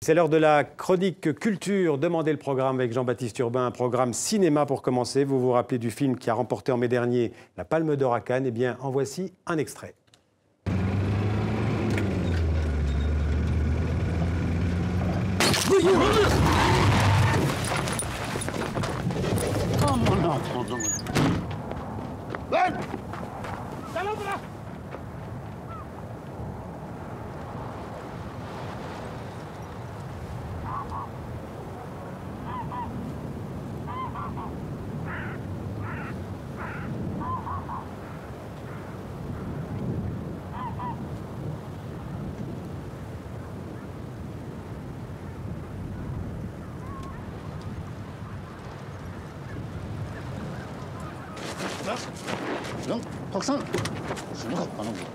C'est l'heure de la chronique culture. Demandez le programme avec Jean-Baptiste Urbain, un programme cinéma pour commencer. Vous vous rappelez du film qui a remporté en mai dernier la Palme d'Or à Cannes? Eh bien, en voici un extrait. Lan kalksana. Şunu kalk bana vur.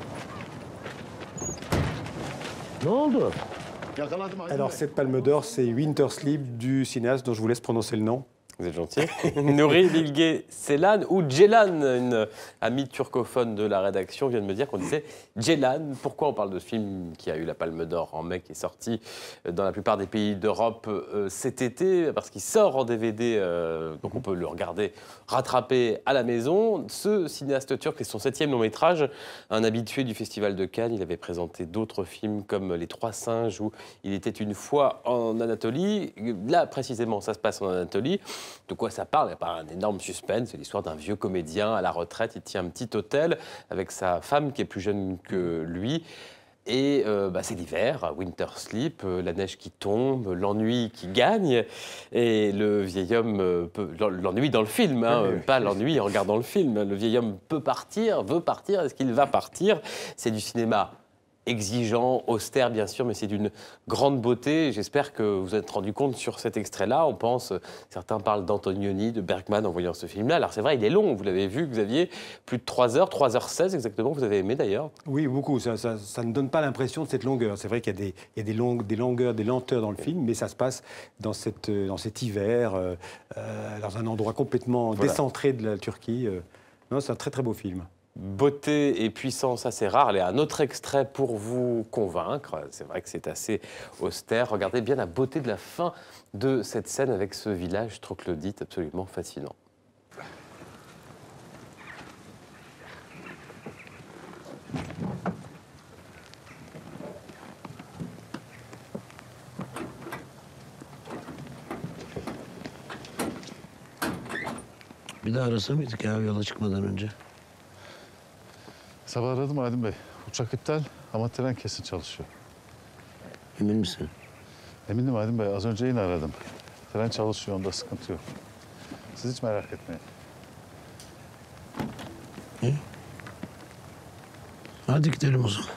Ne oldu? Yakaladım. Alors, cette Palme d'Or, c'est Winter Sleep du cinéaste dont je vous laisse prononcer le nom. Vous êtes gentil. Nuri Bilge Ceylan ou Ceylan, une amie turcophone de la rédaction, vient de me dire qu'on disait Ceylan. Pourquoi on parle de ce film qui a eu la Palme d'Or en mai, qui est sorti dans la plupart des pays d'Europe cet été, parce qu'il sort en DVD, donc on peut le regarder rattrapé à la maison. Ce cinéaste turc, c'est son 7e long métrage, un habitué du Festival de Cannes. Il avait présenté d'autres films comme Les Trois Singes ou Il était une fois en Anatolie. Là, précisément, ça se passe en Anatolie. De quoi ça parle? Il n'y a pas un énorme suspense. C'est l'histoire d'un vieux comédien à la retraite. Il tient un petit hôtel avec sa femme qui est plus jeune que lui. Et c'est l'hiver, Winter Sleep, la neige qui tombe, l'ennui qui gagne. Et le vieil homme, l'ennui dans le film, pas l'ennui en regardant le film. Le vieil homme peut partir, veut partir. Est-ce qu'il va partir? C'est du cinéma exigeant, austère bien sûr, mais c'est d'une grande beauté. J'espère que vous vous êtes rendu compte sur cet extrait-là. On pense, certains parlent d'Antonioni, de Bergman en voyant ce film-là. Alors c'est vrai, il est long, vous l'avez vu, Xavier, plus de 3 heures, 3h16 exactement, vous avez aimé d'ailleurs? Oui, beaucoup. Ça ne donne pas l'impression de cette longueur. C'est vrai qu'il y a des longueurs, des lenteurs dans le film, mais ça se passe dans cet hiver, dans un endroit complètement décentré de la Turquie. Non, c'est un très très beau film. Beauté et puissance assez rare. Allez, un autre extrait pour vous convaincre. C'est vrai que c'est assez austère. Regardez bien la beauté de la fin de cette scène avec ce village troglodyte absolument fascinant. Bir daha arasa mıydık ya yola çıkmadan önce? Sabah aradım Adem Bey. Uçak iptal ama tren kesin çalışıyor. Emin misin? Eminim Adem Bey. Az önce yine aradım. Tren çalışıyor, onda sıkıntı yok. Siz hiç merak etmeyin. İyi. Hadi gidelim o zaman.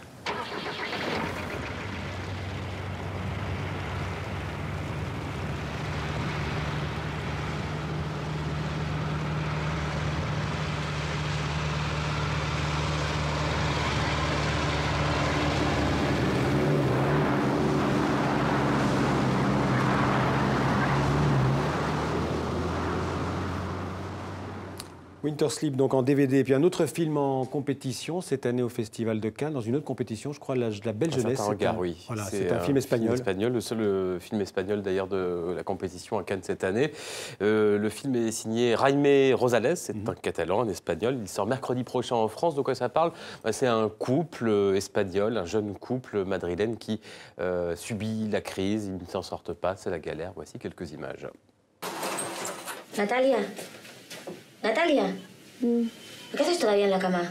Winter Sleep, donc en DVD. Et puis un autre film en compétition cette année au Festival de Cannes, dans une autre compétition, je crois, la Belle Jeunesse. Oui. Voilà, c'est un film espagnol. Le seul film espagnol d'ailleurs de la compétition à Cannes cette année. Le film est signé Jaime Rosales, c'est un Catalan, un Espagnol. Il sort mercredi prochain en France. De quoi ça parle? C'est un couple espagnol, un jeune couple madrilène qui subit la crise. Ils ne s'en sortent pas, c'est la galère. Voici quelques images. Natalia. Natalia, ¿qué haces todavía en la cama?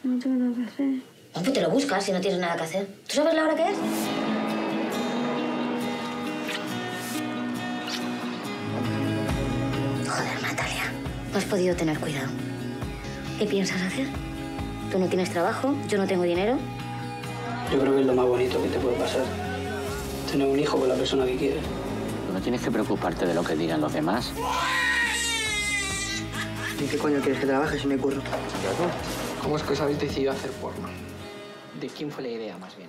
No tengo nada que hacer. No, pues te lo buscas si no tienes nada que hacer. ¿Tú sabes la hora que es? Joder, Natalia. No has podido tener cuidado. ¿Qué piensas hacer? Tú no tienes trabajo, yo no tengo dinero. Yo creo que es lo más bonito que te puede pasar. Tener un hijo con la persona que quieres. ¿No tienes que preocuparte de lo que digan los demás? ¿Y qué coño quieres que trabaje si me curro? ¿Cómo es que os habéis decidido hacer porno? ¿De quién fue la idea, más bien?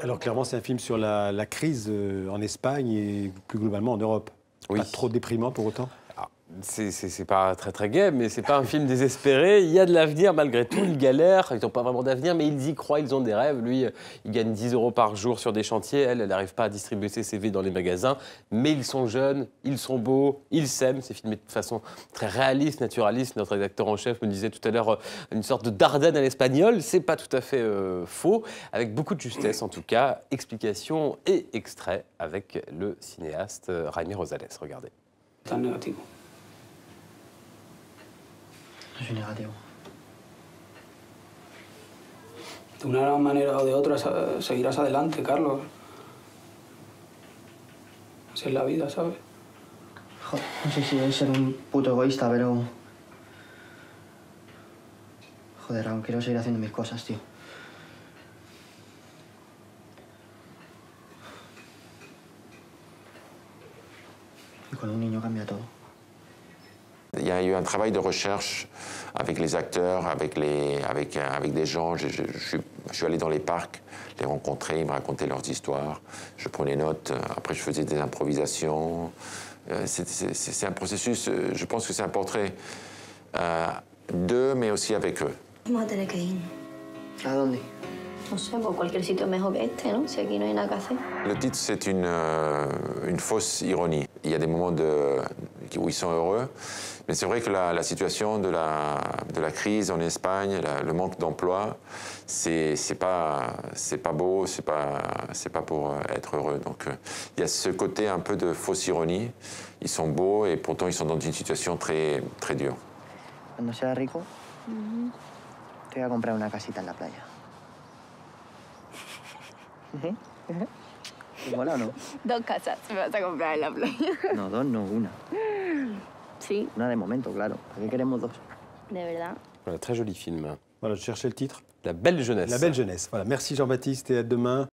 Alors clairement, c'est un film sur la crise en Espagne et plus globalement en Europe. Oui. Pas trop déprimant pour autant? C'est pas très très gai, mais c'est pas un film désespéré. Il y a de l'avenir malgré tout. Ils galèrent, ils n'ont pas vraiment d'avenir, mais ils y croient, ils ont des rêves. Lui, il gagne 10 € par jour sur des chantiers. Elle n'arrive pas à distribuer ses CV dans les magasins. Mais ils sont jeunes, ils sont beaux, ils s'aiment. C'est filmé de façon très réaliste, naturaliste. Notre rédacteur en chef me disait tout à l'heure une sorte de Dardenne à l'espagnol. C'est pas tout à fait faux, avec beaucoup de justesse en tout cas. Explication et extrait avec le cinéaste Jaime Rosales. Regardez. Tan negativo. No soy negativo. De una manera o de otra seguirás adelante, Carlos. Así es la vida, ¿sabes? Joder, no sé si es ser un puto egoísta, pero... Joder, aún quiero seguir haciendo mis cosas, tío. Y con un niño cambia todo. Il y a eu un travail de recherche avec les acteurs, avec des gens. Je suis allé dans les parcs, les rencontrer, ils me racontaient leurs histoires. Je prenais notes, après je faisais des improvisations. C'est un processus, je pense que c'est un portrait d'eux, mais aussi avec eux. Vamos a tener que ir. ¿A dónde? No sé, por cualquier sitio mejor que este, ¿no? Si aquí no hay nada que hacer. Le titre, c'est une fausse ironie. Il y a des moments où ils sont heureux, mais c'est vrai que la situation de la crise en Espagne, le manque d'emploi, c'est pas beau, c'est pas pour être heureux. Donc il y a ce côté un peu de fausse ironie. Ils sont beaux et pourtant ils sont dans une situation très, très dure. Cuando sea rico, te voy a comprar una casita en la playa. ¿Igual o no? 2 casas me vas a comprar en la playa. No, 2 no, una. Sí, Una de momento, claro. ¿Para qué queremos 2? de verdad. Voilà, très joli film. Voilà, je cherchais le titre. La belle jeunesse. La belle jeunesse. Voilà, merci Jean-Baptiste et à demain.